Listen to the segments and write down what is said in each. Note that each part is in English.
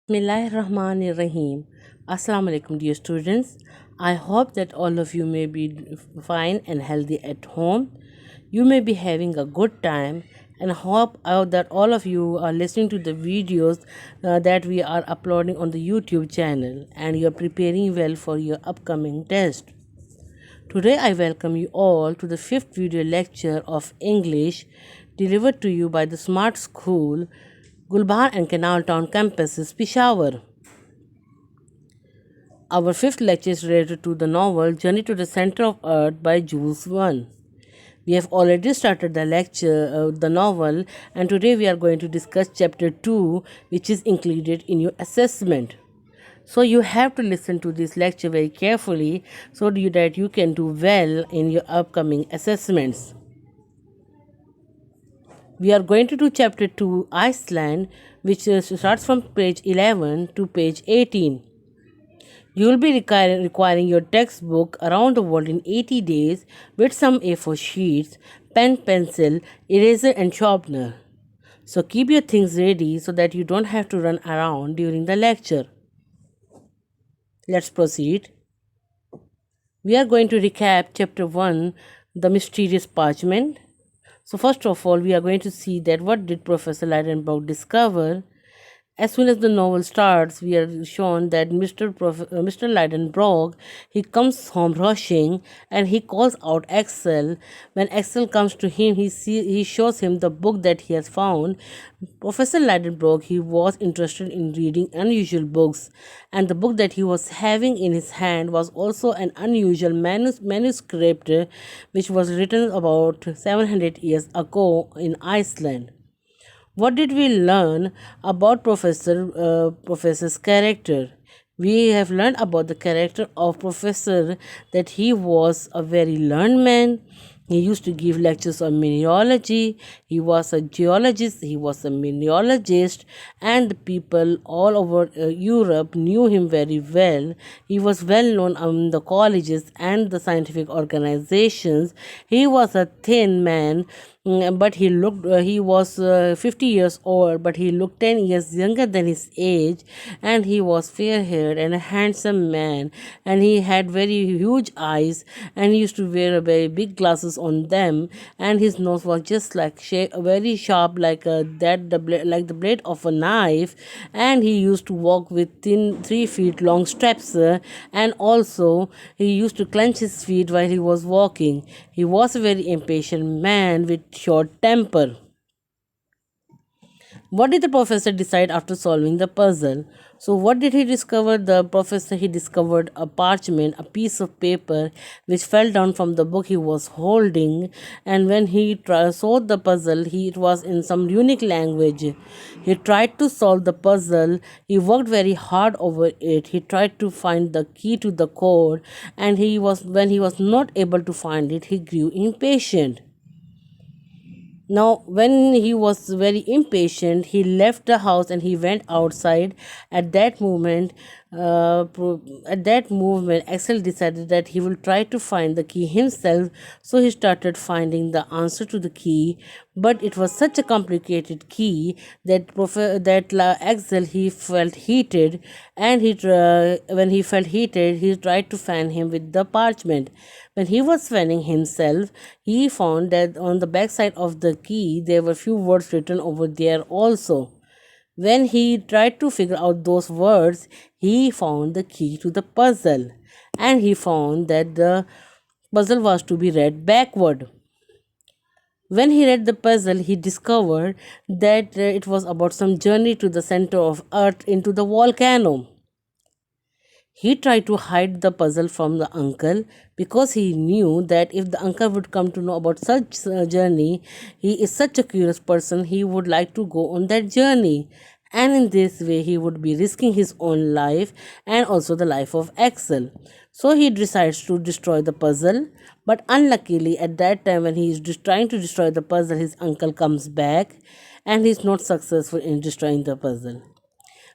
Bismillahirrahmanirrahim. Assalamu alaikum, dear students. I hope that all of you may be fine and healthy at home. You may be having a good time, and hope that all of you are listening to the videos that we are uploading on the YouTube channel and you are preparing well for your upcoming test. Today I welcome you all to the fifth video lecture of English delivered to you by the Smart School, Gulbahar and Canal Town campuses, Peshawar. Our fifth lecture is related to the novel Journey to the Center of Earth by Jules Verne. We have already started the lecture, the novel, and today we are going to discuss chapter 2, which is included in your assessment. So you have to listen to this lecture very carefully so that you can do well in your upcoming assessments. We are going to do chapter 2, Iceland, which starts from page 11 to page 18. You will be requiring your textbook Around the World in 80 Days with some A4 sheets, pen, pencil, eraser and sharpener. So keep your things ready so that you don't have to run around during the lecture. Let's proceed. We are going to recap chapter 1, The Mysterious Parchment. So first of all, we are going to see that what did Professor Lidenbrock discover. As soon as the novel starts, we are shown that Mr. Lidenbrock, he comes home rushing and he calls out Axel. When Axel comes to him, he shows him the book that he has found. Professor Lidenbrock, he was interested in reading unusual books, and the book that he was having in his hand was also an unusual manuscript which was written about 700 years ago in Iceland. What did we learn about Professor's character? We have learned about the character of Professor, that he was a very learned man. He used to give lectures on mineralogy. He was a geologist, he was a mineralogist, and the people all over Europe knew him very well. He was well known among the colleges and the scientific organizations. He was a thin man, but he was 50 years old, but he looked 10 years younger than his age, and he was fair haired and a handsome man, and he had very huge eyes, and he used to wear very big glasses on them, and his nose was just like very sharp, like like the blade of a knife, and he used to walk with thin 3 feet long steps, and also he used to clench his feet while he was walking. He was a very impatient man with short temper. What did the professor decide after solving the puzzle? So, what did he discover? The professor, he discovered a parchment, a piece of paper which fell down from the book he was holding. And when he solved the puzzle, it was in some unique language. He tried to solve the puzzle. He worked very hard over it. He tried to find the key to the code, and when he was not able to find it, he grew impatient. Now, when he was very impatient, he left the house and he went outside. At that moment, Axel decided that he will try to find the key himself. So he started finding the answer to the key, but it was such a complicated key that Axel, he felt heated, and when he felt heated, he tried to fan him with the parchment. When he was fanning himself, he found that on the backside of the key there were few words written over there also. When he tried to figure out those words, he found the key to the puzzle, and he found that the puzzle was to be read backward. When he read the puzzle, he discovered that it was about some journey to the center of Earth into the volcano. He tried to hide the puzzle from the uncle because he knew that if the uncle would come to know about such a journey, he is such a curious person, he would like to go on that journey. And in this way, he would be risking his own life and also the life of Axel. So he decides to destroy the puzzle. But unluckily, at that time when he is trying to destroy the puzzle, his uncle comes back and he is not successful in destroying the puzzle.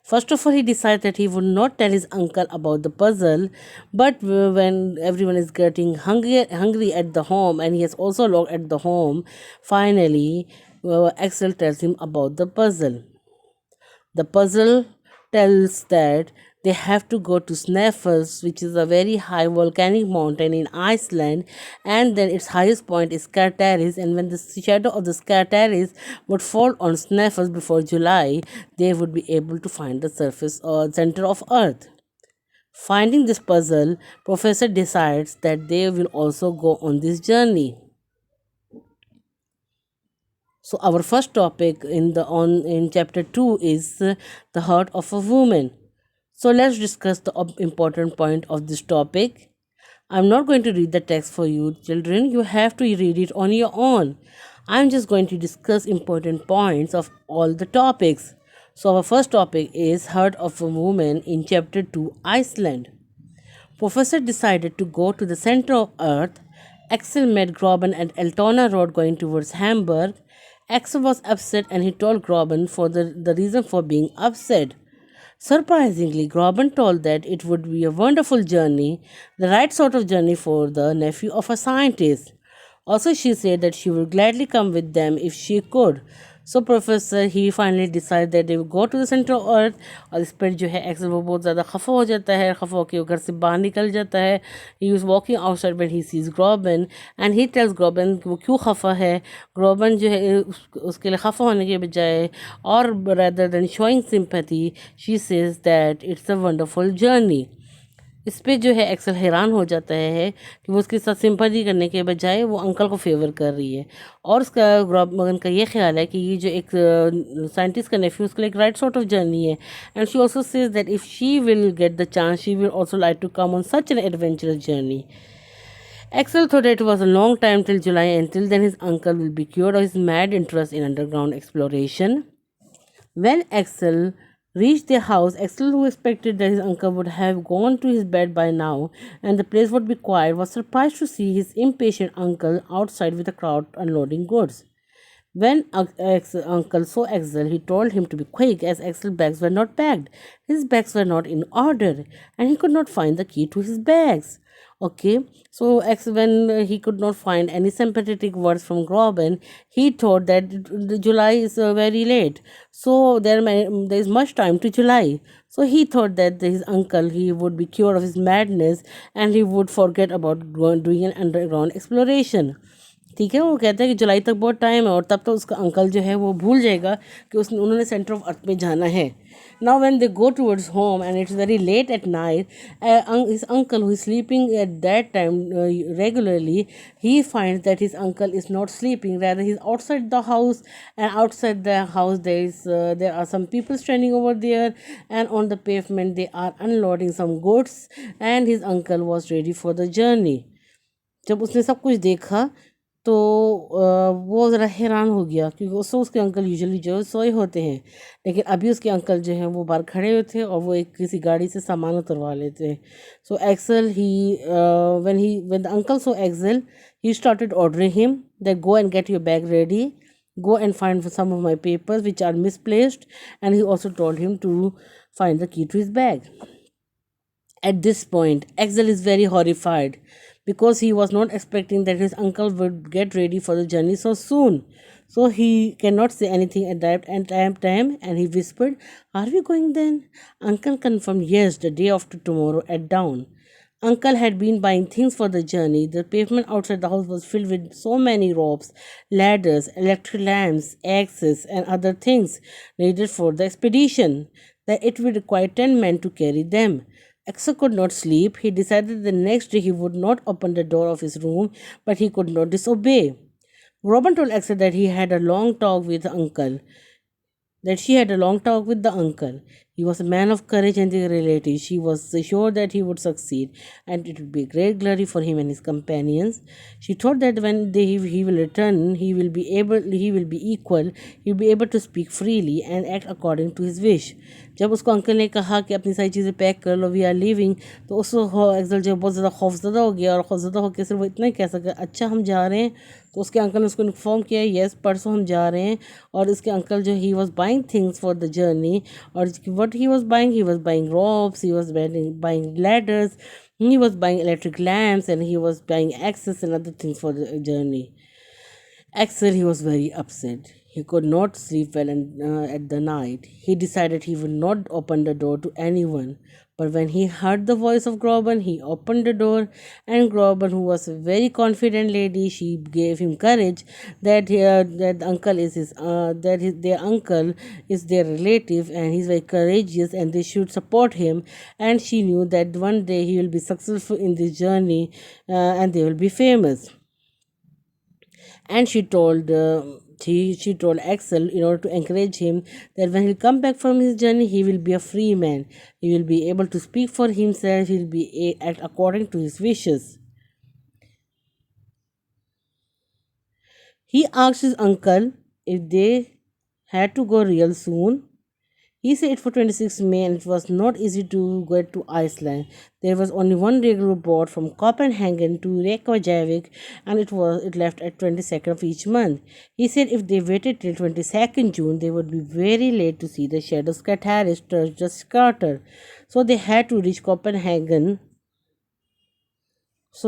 First of all, he decided that he would not tell his uncle about the puzzle, but when everyone is getting hungry at the home and he is also locked at the home, finally Axel tells him about the puzzle. The puzzle tells that they have to go to Snæfell, which is a very high volcanic mountain in Iceland, and then its highest point is Skartaris. And when the shadow of the Skartaris would fall on Snæfell before July, they would be able to find the surface or center of Earth. Finding this puzzle, Professor decides that they will also go on this journey. So our first topic in chapter 2 is the heart of a woman. So let's discuss the important point of this topic. I'm not going to read the text for you, children. You have to read it on your own. I'm just going to discuss important points of all the topics. So our first topic is heart of a woman in chapter 2, Iceland. Professor decided to go to the center of Earth. Axel met Groban and Eltona Road going towards Hamburg. Axel was upset and he told Groban for the reason for being upset. Surprisingly, Groban told that it would be a wonderful journey, the right sort of journey for the nephew of a scientist. Also, she said that she would gladly come with them if she could. So professor he finally decide that they go to the centre of earth. और इस पर जो है Excel वो बहुत ज़्यादा खफा हो जाता है, खफा होकर वो घर से बाहर निकल जाता है. He was walking outside when he sees Grauben and he tells Grauben कि वो क्यों खफा है. ग्रोबन जो है उसके लिए खफा होने के बजाय और rather than showing sympathy she says that it's a wonderful journey. इस पे जो है एक्सेल हैरान हो जाता है कि वो उसके साथ सिंपैथी करने के बजाय वो अंकल को फेवर कर रही है. और उसका ग्रोबन का ये ख्याल है कि ये जो एक साइंटिस्ट का नेफ्यू उसके लिए एक राइट सॉर्ट ऑफ जर्नी है. And she also says that if she will get the chance she will also like to come on such an adventurous journey. Axel thought it was a long time till July, and till then his uncle will be cured of his mad interest in underground exploration. When Axel reached their house, Axel, who expected that his uncle would have gone to his bed by now and the place would be quiet, was surprised to see his impatient uncle outside with a crowd unloading goods. When uncle saw Axel, he told him to be quick as Axel's bags were not packed. His bags were not in order and he could not find the key to his bags. Okay, so when he could not find any sympathetic words from Groban, he thought that the July is very late, so there is much time to July. So he thought that his uncle he would be cured of his madness and he would forget about doing an underground exploration. ठीक है, वो कहता है कि जुलाई तक बहुत time है और तब तो उसका अंकल जो है वो भूल जाएगा कि उन्होंने सेंटर ऑफ अर्थ में जाना है. Now when they go towards home and it's very late at night, his uncle who is sleeping at that time regularly, he finds that his uncle is not sleeping, rather he's outside the house, and outside the house there are some people standing over there, and on the pavement they are unloading some goods, and his uncle was ready for the journey. जब उसने सब कुछ देखा तो वो ज़रा हैरान हो गया क्योंकि उसके अंकल यूजुअली जो सोए होते हैं, लेकिन अभी उसके अंकल जो हैं वो बाहर खड़े हुए थे और वो एक किसी गाड़ी से सामान उतरवा लेते हैं. सो Excel when the uncle saw Axel, he started ordering him that go and get your bag ready, go and find some of my papers which are misplaced, and he also told him to find the key to his bag. At this point, Axel is very horrified because he was not expecting that his uncle would get ready for the journey so soon. So he cannot say anything at that time, and he whispered, "Are we going then?" Uncle confirmed, "Yes, the day after tomorrow at dawn." Uncle had been buying things for the journey. The pavement outside the house was filled with so many ropes, ladders, electric lamps, axes, and other things needed for the expedition that it would require 10 men to carry them. Axel could not sleep. He decided the next day he would not open the door of his room, but he could not disobey. Robin told Axel that he had a long talk with uncle, that she had a long talk with the uncle. He was a man of courage and reality. She was sure that he would succeed, and it would be great glory for him and his companions. She thought that when he will return, he will be equal, he will be able to speak freely and act according to his wish. जब उसको uncle ने कहा कि अपनी सारी चीज़ें pack कर लो, we are leaving, तो उसको एक्सल जो बहुत ज़्यादा खौफज़दा हो गया और खौफज़दा होकर सिर्फ वो इतना ही कह सका, अच्छा हम जा रहे हैं. तो उसके अंकल ने उसको इन्फॉर्म किया, यस परसों हम जा रहे हैं. और इसके अंकल जो he was buying things for the journey, और what he was buying ropes, he was buying ladders, he was buying electric lamps, and he was buying axes and other things for the journey. Axel, he was very upset. He could not sleep well at the night. He decided he would not open the door to anyone. But when he heard the voice of Groban, he opened the door, and Groban, who was a very confident lady, she gave him courage that that uncle is their uncle is their relative, and he's very courageous, and they should support him. And she knew that one day he will be successful in this journey, and they will be famous. And she told Axel, in order to encourage him, that when he'll come back from his journey, he will be a free man. He will be able to speak for himself. He'll be act according to his wishes. He asked his uncle if they had to go real soon. He said it for 26 May, and it was not easy to get to Iceland. There was only one regular boat from Copenhagen to Reykjavik, and it left at 22nd of each month. He said if they waited till 22nd June, they would be very late to see the shadow Scartaris touch the crater. So they had to reach Copenhagen. As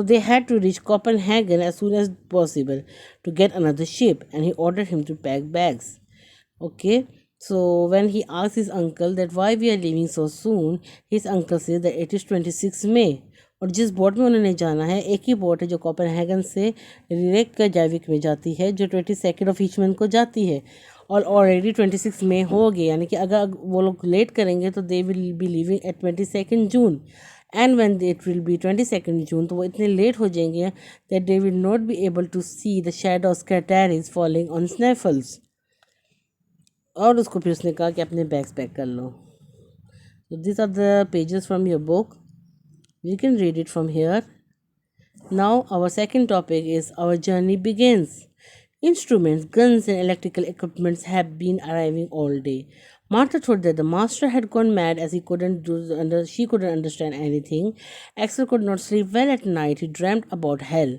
soon as possible to get another ship, and he ordered him to pack bags. Okay, so when he asked his uncle that why we are leaving so soon, his uncle said that it is 26 May. और जिस boat में उन्होंने जाना है एक ही boat है जो Copenhagen से रेकजाविक में जाती है, जो 22 ऑफ ईच मंथ को जाती है, और ऑलरेडी 26 मई हो गए, यानी कि अगर वो लोग लेट करेंगे तो they will be living at 22 June, and when it will be 22 June, तो वो इतने लेट हो जाएंगे that they will not be able to see the shadow of Scartaris falling on Snaefells. और उसको फिर उसने कहा कि अपने बैग्स पैक कर लो. So these are the pages from your book. You can read it from here. Now our second topic is our journey begins. Instruments, guns and electrical equipments have been arriving all day. Martha thought that the master had gone mad as she couldn't understand anything. Axel could not sleep well at night. He dreamt about hell.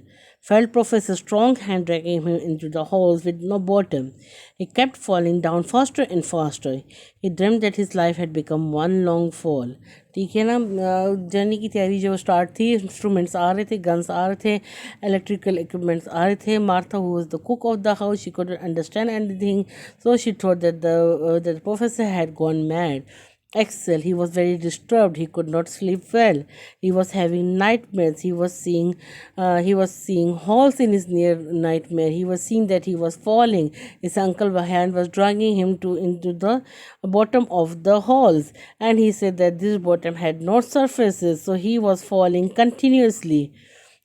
Felt Professor's strong hand dragging him into the halls with no bottom. He kept falling down faster and faster. He dreamt that his life had become one long fall. ठीक है ना. Journey की तैयारी जो start थी, instruments आ रहे थे, guns आ रहे थे, इलेक्ट्रिकल इक्विपमेंट्स आ रहे थे. Martha who was the cook of the house, she couldn't understand anything, so she thought that the professor had gone mad. Axel, he was very disturbed. He could not sleep well. He was having nightmares. He was seeing holes in his near nightmare. He was seeing that he was falling. His uncle hand was dragging him into the bottom of the holes, and he said that this bottom had no surfaces, so he was falling continuously.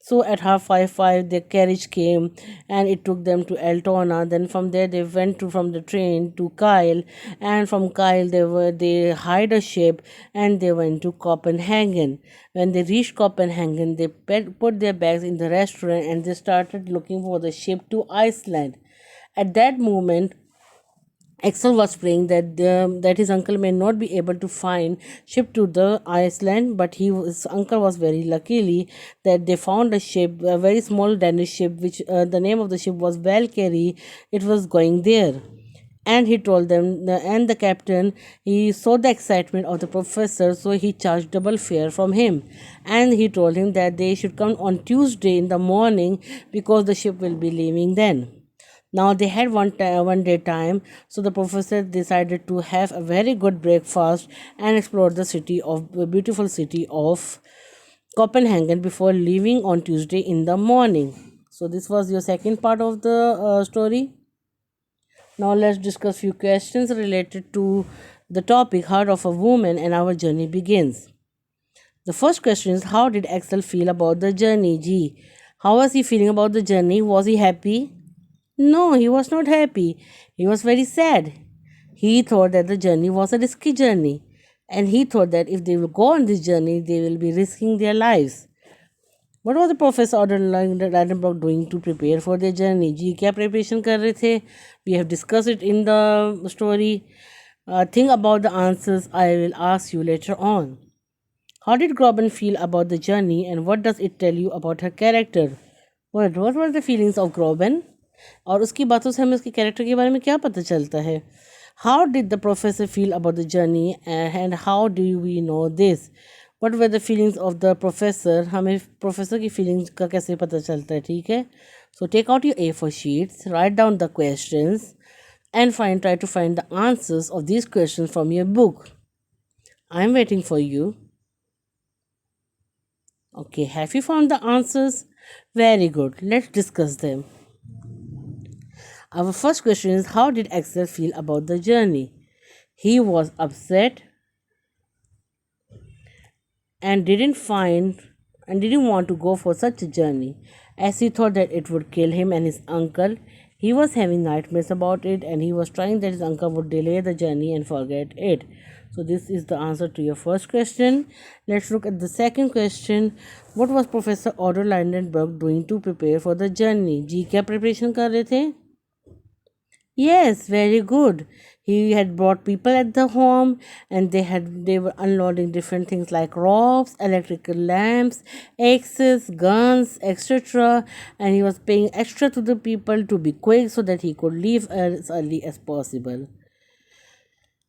So at 5:30, the carriage came and it took them to Altona. Then from there they went from the train to Kyle, and from Kyle they hired a ship and they went to Copenhagen. When they reached Copenhagen, they put their bags in the restaurant and they started looking for the ship to Iceland. At that moment, Axel was praying that his uncle may not be able to find ship to the Iceland, but his uncle was very luckily that they found a ship, a very small Danish ship, which the name of the ship was Valkyrie. It was going there. And he told them, and the captain, he saw the excitement of the professor, so he charged double fare from him. And he told him that they should come on Tuesday in the morning because the ship will be leaving then. Now they had one day time, so the professor decided to have a very good breakfast and explore the beautiful city of Copenhagen before leaving on Tuesday in the morning. So this was your second part of the story. Now let's discuss few questions related to the topic Heart of a Woman, and our journey begins. The first question is, how did Axel feel about the journey? G. How was he feeling about the journey? Was he happy? No, he was not happy. He was very sad. He thought that the journey was a risky journey, and he thought that if they will go on this journey, they will be risking their lives. What was the professor Ladenburg doing to prepare for their journey? जी क्या preparation कर रहे थे? We have discussed it in the story. Think about the answers I will ask you later on. How did Groban feel about the journey, and what does it tell you about her character? What were the feelings of Groban? और उसकी बातों से हमें उसके character के बारे में क्या पता चलता है? How did the professor feel about the journey, and how do we know this? What were the feelings of the professor? हमें प्रोफेसर की फीलिंग्स का कैसे पता चलता है? ठीक है. So take out your A4 sheets, write down the questions, and try to find the answers of these questions from your book. I'm waiting for you. Okay, have you found the answers? Very good. Let's discuss them. Our first question is, how did Axel feel about the journey? He was upset and didn't want to go for such a journey, as he thought that it would kill him and his uncle. He was having nightmares about it, and he was trying that his uncle would delay the journey and forget it. So this is the answer to your first question. Let's look at the second question. What was Professor Otto Lindenberg doing to prepare for the journey? जी क्या preparation कर रहे थे? Yes, very good. He had brought people at the home, and they were unloading different things like ropes, electrical lamps, axes, guns, etc. And he was paying extra to the people to be quick so that he could leave as early as possible.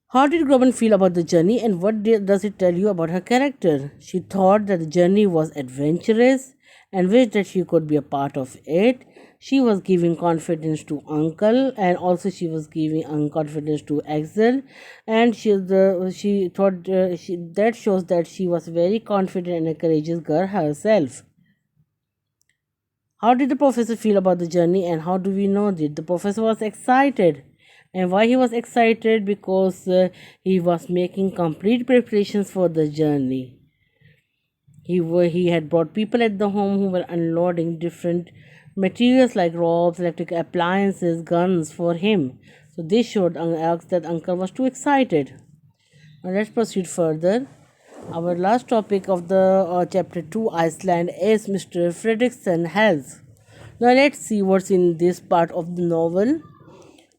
How did Groban feel about the journey, and what does it tell you about her character? She thought that the journey was adventurous and wished that she could be a part of it. She was giving confidence to Uncle, and also she was giving confidence to Axel, and she thought that shows that she was very confident and a courageous girl herself. How did the professor feel about the journey, and how do we know that the professor was excited? And why he was excited? Because he was making complete preparations for the journey. He had brought people at the home who were unloading different materials like ropes, electric appliances, guns for him. So this showed us that uncle was too excited. Now let's proceed further. Our last topic of the chapter 2 Iceland is Mr. Fredrickson health. Now let's see what's in this part of the novel.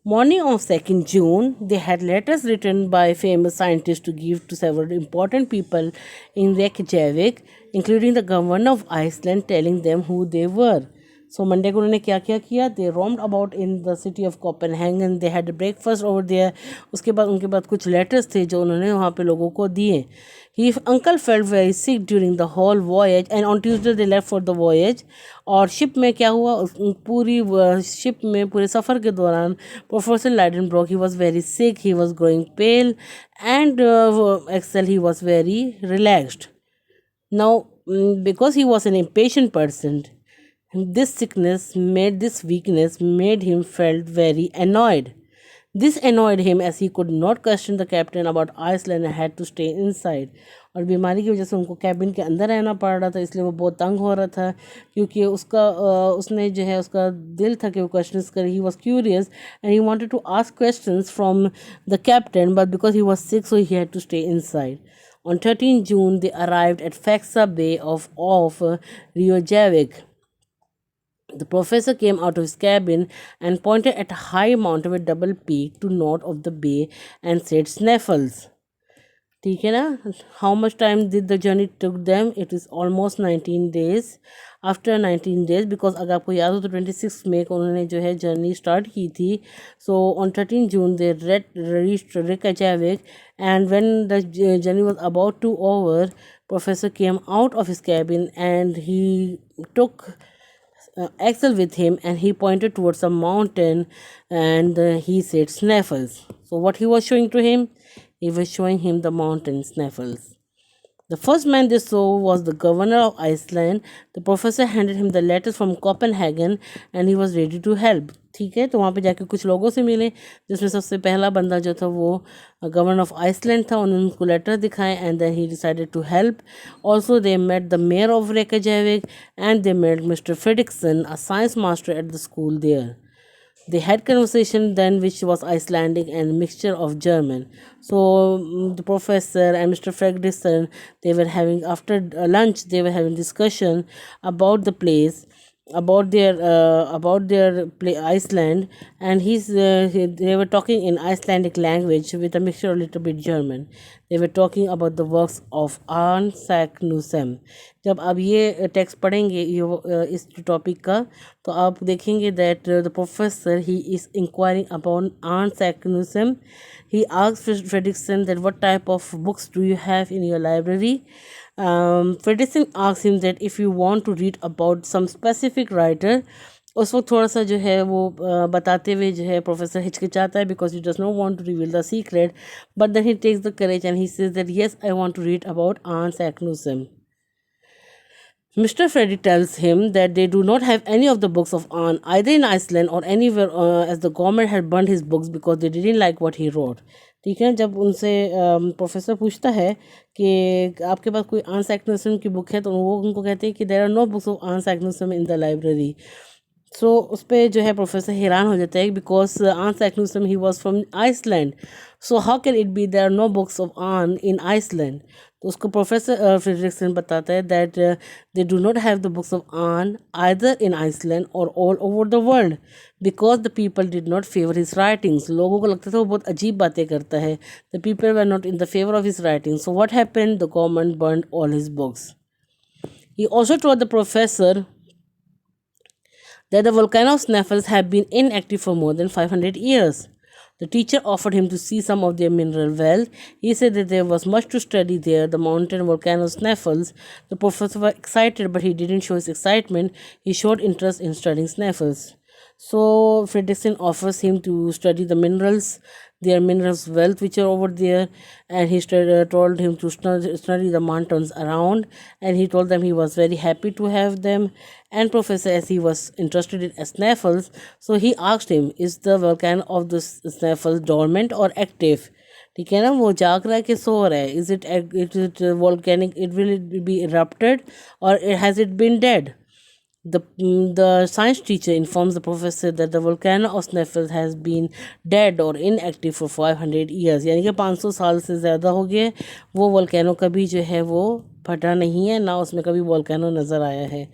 Morning of 2nd June, they had letters written by famous scientists to give to several important people in Reykjavik, including the governor of Iceland, telling them who they were. So Monday को उन्होंने क्या क्या किया? They roamed about in the city of Copenhagen. They had a breakfast over there. उसके बाद उनके बाद कुछ letters थे जो उन्होंने वहाँ पे लोगों को दिए. His uncle felt very sick during the whole voyage, and on Tuesday they left for the voyage. और शिप में क्या हुआ? पूरी शिप में पूरे सफ़र के दौरान professor लाइडनब्रॉक he was very sick, he was growing pale, and Axel he was very relaxed. Now, because he was an impatient person, this weakness made him felt very annoyed. This annoyed him as he could not question the captain about Iceland and had to stay inside. और बीमारी की वजह से उनको cabin के अंदर रहना पड़ रहा था, इसलिए वो बहुत तंग हो रहा था, क्योंकि उसने जो है उसका दिल था कि वो क्वेश्चंस करे. He was curious and he wanted to ask questions from the captain, but because he was sick so he had to stay inside. On 13 June, they arrived at Faxa Bay off Reykjavik. The professor came out of his cabin and pointed at a high mountain with double peak to north of the bay and said, Snaffles. ठीक है ना? How much time did the journey took them? It is almost 19 days. After 19 days, because अगर आपको याद हो तो 26 मई को उन्होंने जो है जर्नी स्टार्ट की थी. So on 13 June they reached Reykjavik, and when the journey was about to over, professor came out of his cabin and he took Axel with him, and he pointed towards a mountain, and he said Snaffles. So what he was showing to him? He was showing him the mountain Snaffles. The first man they saw was the governor of Iceland. The professor handed him the letters from Copenhagen and he was ready to help. ठीक है, तो वहाँ पे जाके कुछ लोगों से मिले, जिसमें सबसे पहला बंदा जो था वो गवर्नर ऑफ आइसलैंड था. उन्होंने उनको लेटर दिखाए and then he decided to help. Also they met the mayor of Reykjavik and they met mister Fredericksen, a science master at the school there. They had conversation then which was Icelandic and mixture of German. So the professor and Mr. Fredrickson, they were having after lunch they were having discussion about the place, about their Iceland, and they were talking in Icelandic language with a mixture of little bit German. They were talking about the works of Arne Saknussemm. जब आप ये text पढ़ेंगे इस topic का, तो आप देखेंगे that the professor he is inquiring about Arne Saknussemm. He asked Fredrickson that what type of books do you have in your library. Fredrickson asked him that if you want to read about some specific writer, उस वक्त थोड़ा सा जो है वो बताते हुए जो है प्रोफेसर हिचकिचाता है because he does not want to reveal the secret, but then he takes the courage and he says that yes I want to read about आंस Saknussemm. Mr. Freddy tells him that they do not have any of the books of Anne either in Iceland or anywhere, as the government had burned his books because they didn't like what he wrote. ठीक है, जब उनसे professor पूछता है कि आपके पास कोई आंस एक्नोसम की बुक है, तो वो उनको कहते हैं कि there are no books of आंस Saknussemm in the library. So उस पर जो है प्रोफेसर हैरान हो जाता है बिकॉज आंस Saknussemm he was from Iceland, so how can it be there are no books of Arne in Iceland. तो उसको प्रोफेसर फ्रेडरिक्सन बताता है that they do not have the books of Arne either in Iceland or all over the world because the people did not favour his writings. लोगों को लगता था वो बहुत अजीब बातें करता है. The people were not in the favour of his writing. So what happened, the government burned all his books. He also told the professor that the volcano of Sneffels had been inactive for more than 500 years. The teacher offered him to see some of their mineral wealth. He said that there was much to study there, the mountain volcano Sneffels. The professor was excited, but he didn't show his excitement. He showed interest in studying Sneffels. So Fredrickson offers him to study the minerals, their minerals wealth which are over there, and he told him to study the mountains around, and he told them he was very happy to have them. And professor, as he was interested in Sneffels, so he asked him, is the volcano of the Sneffels dormant or active? ठीक है ना, वो जाग रहा है कि सो रहा है. Is it volcanic, it will be erupted or has it been dead. The science teacher informs the professor that the volcano of Sneffels has been dead or inactive for 500 years. यानी कि 500 साल से ज़्यादा हो गए. वो वोल्केनो कभी जो है वो फटा नहीं है, ना उसमें कभी वोल्केनो नज़र आया है.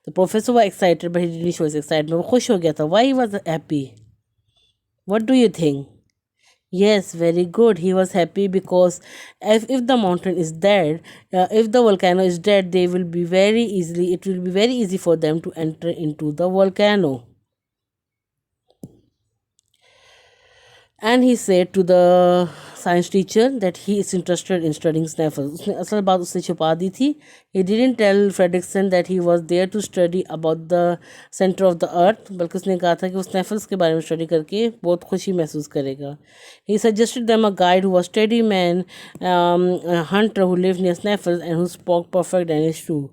तो प्रोफेसर वो excited, but he didn't show his excitement. वो खुश हो गया था. Why he was happy? What do you think? Yes, very good. He was happy because if the mountain is dead, if the volcano is dead, they will be very easily, it will be very easy for them to enter into the volcano. And he said to the science teacher that he is interested in studying Sneffels. उसने असल बात उससे छुपा दी थी. He didn't tell Fredrickson that he was there to study about the center of the earth, बल्कि उसने कहा था कि वो Sneffels के बारे में स्टडी करके बहुत खुशी महसूस करेगा. He suggested them a guide who was steady man, a hunter who lived near Sneffels and who spoke perfect Danish too.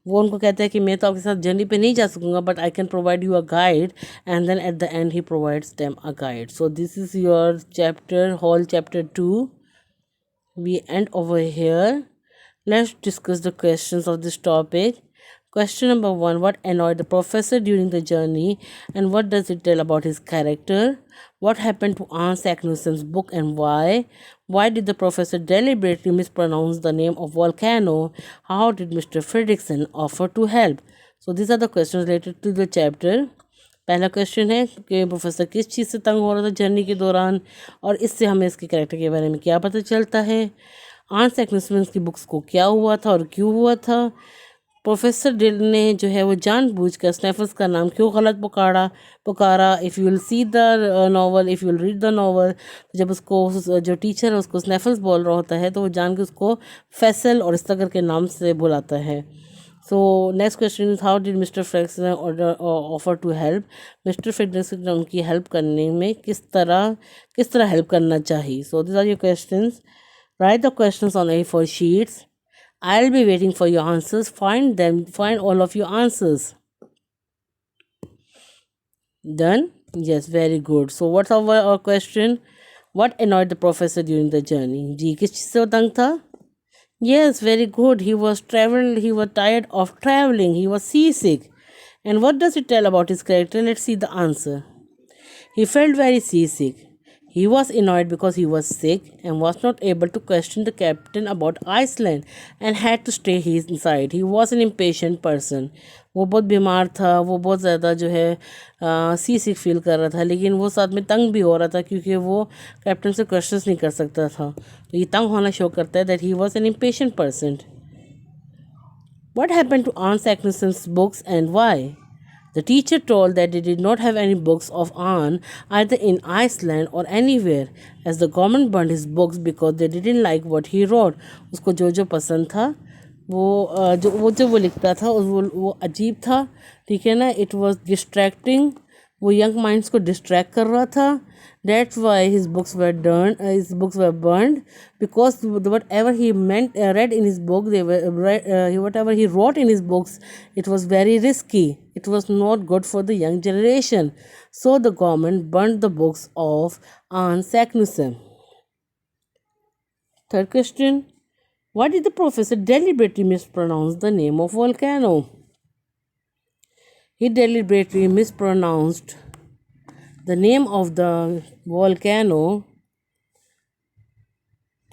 वो उनको कहता है कि मैं तो आपके साथ जर्नी पे नहीं जा सकूँगा, but I can provide you a guide. And then at the end he provides them a guide. So this is your chapter, whole chapter 2. We end over here. Let's discuss the questions of this topic. Question number 1. What annoyed the professor during the journey and what does it tell about his character? What happened to Anne Saknusson's book and why? Why did the professor deliberately mispronounce the name of volcano? How did Mr. Fredrickson offer to help? So these are the questions related to the chapter. पहला question है कि professor किस चीज़ से तंग हो रहा था journey के दौरान, और इससे हमें इसके कैरेक्टर के बारे में क्या पता चलता है. आन सेक्नसमेंस की बुक्स को क्या हुआ था और क्यों हुआ था. प्रोफेसर डिल ने जो है वो जानबूझकर स्नेफल्स का नाम क्यों गलत पुकारा. If you will see the novel, if you will read the novel, जब उसको जो टीचर है उसको स्नेफल्स बोल रहा होता है तो वो जान के उसको फैसल और इस तरह के नाम से बुलाता है. So next question is, how did Mr. Fredrickson offer to help? Mr. Fredrickson ने उनकी हेल्प करने में किस तरह हेल्प करना चाहिए. So these are your questions. Write the questions on A4 sheets. I'll be waiting for your answers. Find all of your answers. Done? Yes, very good. So what's our question? What annoyed the professor during the journey? जी किस चीज़ से वो तंग था? Yes, very good. He was tired of traveling. He was seasick. And what does it tell about his character? Let's see the answer. He felt very seasick. He was annoyed because he was sick and was not able to question the captain about Iceland and had to stay inside. He was an impatient person. वो बहुत बीमार था, वो बहुत ज़्यादा जो है सी सिक feel कर रहा था, लेकिन वो साथ में तंग भी हो रहा था क्योंकि वो कैप्टन से क्वेश्चंस नहीं कर सकता था. तो ये तंग होना शो करता है that he was an impatient person. What happened to Anne Saknusson's books and why? The teacher told that they did not have any books of Anne either in Iceland or anywhere, as the government burned his books because they didn't like what he wrote. उसको जो पसंद था वो लिखता था वो अजीब था, ठीक है ना. इट वॉज डिस्ट्रैक्टिंग, वो यंग माइंड्स को डिस्ट्रैक्ट कर रहा था. That's why his books were burned, because whatever he read in his book, whatever he wrote in his books, it was very risky. It was not good for the young generation. So the government burned the books of Anne Saknussemm. Third question. Why did the professor deliberately mispronounce the name of volcano? He deliberately mispronounced the name of the volcano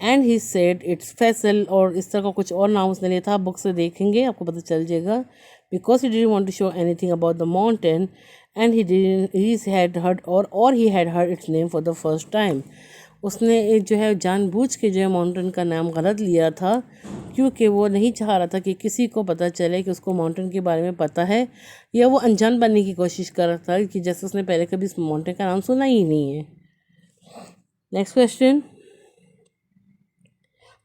and he said it's Faisal, और इस तरह का कुछ और नाम उसने लिया था. बुक से देखेंगे आपको पता चल जाएगा. Because he didn't want to show anything about the mountain and he had heard or he had heard its name for the first time. उसने जो है जानबूझ के जो है माउंटेन का नाम गलत लिया था, क्योंकि वो नहीं चाह रहा था कि किसी को पता चले कि उसको माउंटेन के बारे में पता है, या वो अनजान बनने की कोशिश कर रहा था कि जैसे उसने पहले कभी इस माउंटेन का नाम सुना ही नहीं है. Next question.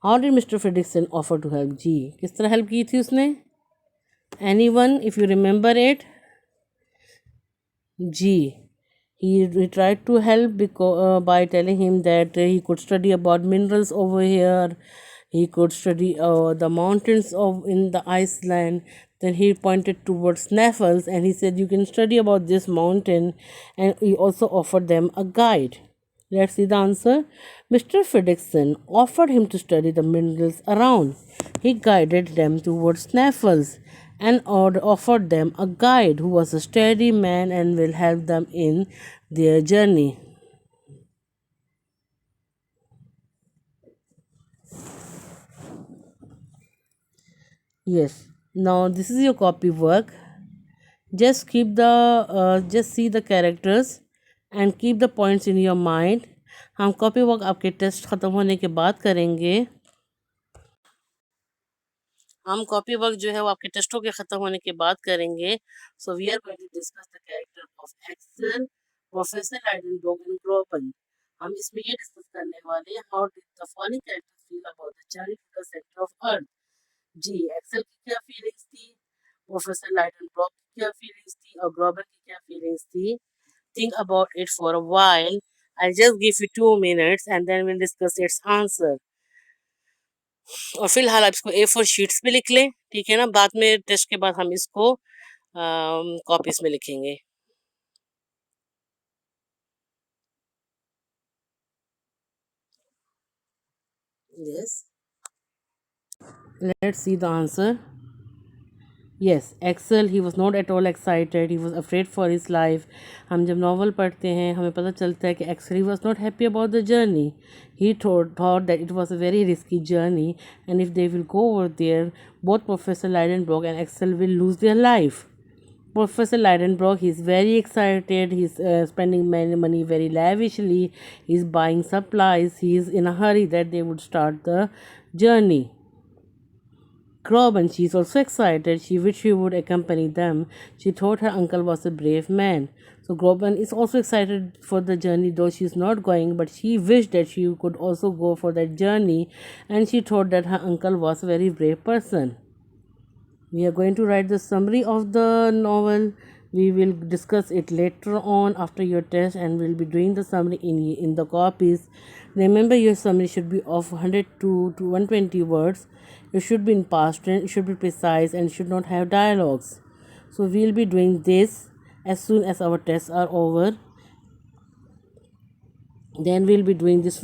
How did mister Fredericksen offer to help जी? किस तरह हेल्प की थी उसने? Anyone if you remember it? जी, he tried to help by telling him that he could study about minerals over here, he could study the mountains of in the Iceland. Then he pointed towards Snaffles and he said you can study about this mountain, and he also offered them a guide. Let's see the answer. Mr. Fredrickson offered him to study the minerals around. He guided them towards Snaffles and offered them a guide who was a steady man and will help them in their journey. Yes. Now this is your copy work. Just just see the characters and keep the points in your mind. हम copy work आपके test ख़त्म होने के बाद करेंगे. हम copy work जो है वो आपके टेस्टों के ख़त्म होने के बाद करेंगे. So we are going to discuss the character of Axel, professor Lidenbrock and Grauben. हम इसमें ये डिस्कस करने वाले हैं how did the following characters feel about the journey to the centre of earth. जी, एक्सेल की क्या फीलिंग्स थी, प्रोफेसर लाइडेनबर्ग की क्या फीलिंग्स थी, और ग्रोबन की क्या फीलिंग्स थी. Think about it for a while. I'll just give you 2 minutes and then we'll discuss its answer. और फिलहाल आप इसको A4 शीट्स पे लिख लें, ठीक है ना. बाद में टेस्ट के बाद हम इसको कॉपीज में लिखेंगे. Yes. Let's see the answer. Yes, Axel, he was not at all excited. He was afraid for his life. हम जब नॉवल पढ़ते हैं हमें पता चलता है कि Axel, he was not happy about the journey. He thought that it was a very risky journey, and if they will go over there, both Professor Leidenbrock and Axel will lose their life. Professor Leidenbrock, he's very excited. He's spending money very lavishly. He's buying supplies. He's in a hurry that they would start the journey. Groban, she's also excited. She wished she would accompany them. She thought her uncle was a brave man. So Groban is also excited for the journey, though she's not going, but she wished that she could also go for that journey, and she thought that her uncle was a very brave person. We are going to write the summary of the novel. We will discuss it later on after your test, and we'll be doing the summary in the copies. Remember, your summary should be of 100 to 120 words. It should be in past tense, it should be precise, and should not have dialogues. So we'll be doing this as soon as our tests are over. Then we'll be doing this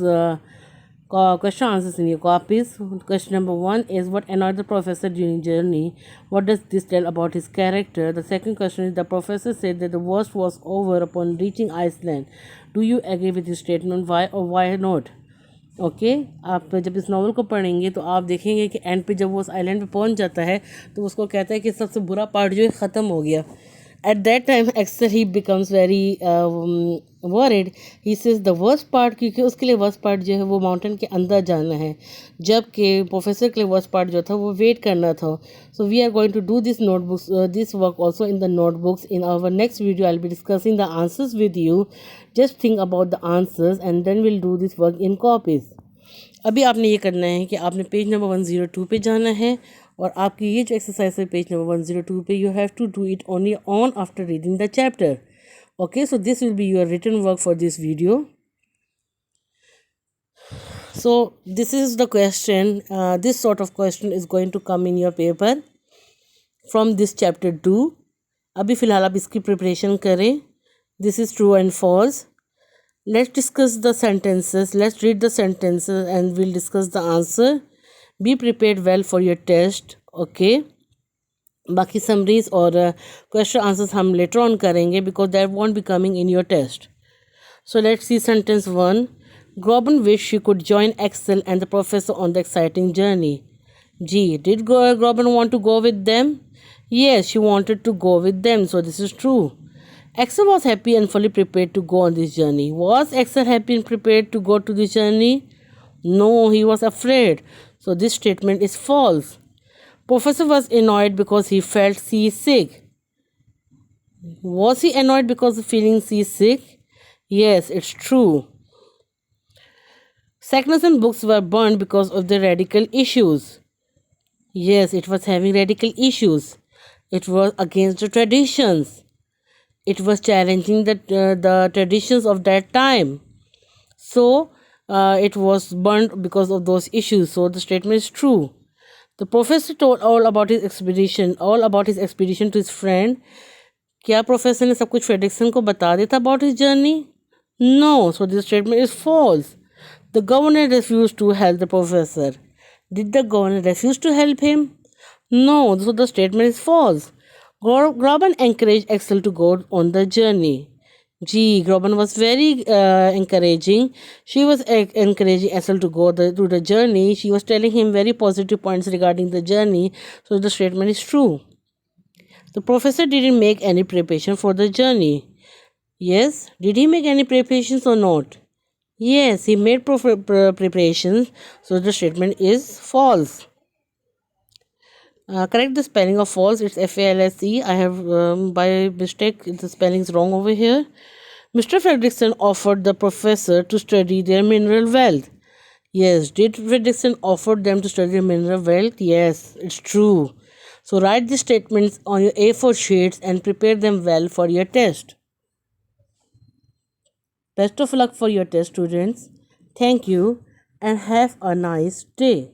question answers in your copies. Question number 1 is what annoyed the professor during journey. What does this tell about his character? The second question is the professor said that the worst was over upon reaching Iceland. Do you agree with his statement? Why or why not? Okay आप जब इस novel को पढ़ेंगे तो आप देखेंगे कि and पे जब वो उस आइलैंड पे पहुंच जाता है तो उसको कहता है कि सबसे बुरा पार्ट जो है ख़त्म हो गया. At that time actually he becomes very worried. He says the worst part, क्योंकि उसके लिए वर्स्ट पार्ट जो है वो माउंटेन के अंदर जाना है, जबकि प्रोफेसर के लिए वर्स्ट पार्ट जो था वो वेट करना था. So we are going to do this notebooks this work also in the notebooks. In our next video I will be discussing the answers with you. Just think about the answers and then we'll do this work in copies. अभी आपने ये करना है कि आपने page number 102 पे जाना है और आपकी ये जो एक्सरसाइज है पेज नंबर 102 पे, you have to do it only on after reading the chapter. Okay, so this will be your written work for this video. So this is the question, this sort of question is going to come in your paper from this chapter 2. अभी फ़िलहाल आप इसकी preparation करें. This is true and false. Let's discuss the sentences. Let's read the sentences and we'll discuss the answer. Be prepared well for your test. Okay. बाकी summaries और question answers हम later on करेंगे because that won't be coming in your test. So let's see sentence 1. Groban wished she could join Axel and the professor on the exciting journey. G. Did Groban want to go with them? Yes, she wanted to go with them, so this is true. Axel was happy and fully prepared to go on this journey. Was Axel happy and prepared to go to this journey? No, he was afraid. So this statement is false. Professor was annoyed because he felt seasick. Was he annoyed because of feeling seasick? Yes, it's true. Saknussemm books were burned because of the radical issues. Yes, it was having radical issues. It was against the traditions. It was challenging the traditions of that time. So it was burned because of those issues. So the statement is true. The professor told all about his expedition to his friend. क्या professor ने सब कुछ Frederiksen को बता दिया था about his journey? No, so this statement is false. The governor refused to help the professor. Did the governor refuse to help him? No, so the statement is false. Groban encouraged Axel to go on the journey. Gee, Groban was very encouraging. She was encouraging Axel to go through the journey. She was telling him very positive points regarding the journey. So the statement is true. The professor didn't make any preparation for the journey. Yes, did he make any preparations or not? Yes, he made preparations. So the statement is false. Correct the spelling of false. It's false. I have by mistake the spelling is wrong over here. Mr. Fredrickson offered the professor to study their mineral wealth. Yes, did Fredrickson offer them to study their mineral wealth? Yes, it's true. So write these statements on your A4 sheets and prepare them well for your test. Best of luck for your test, students. Thank you and have a nice day.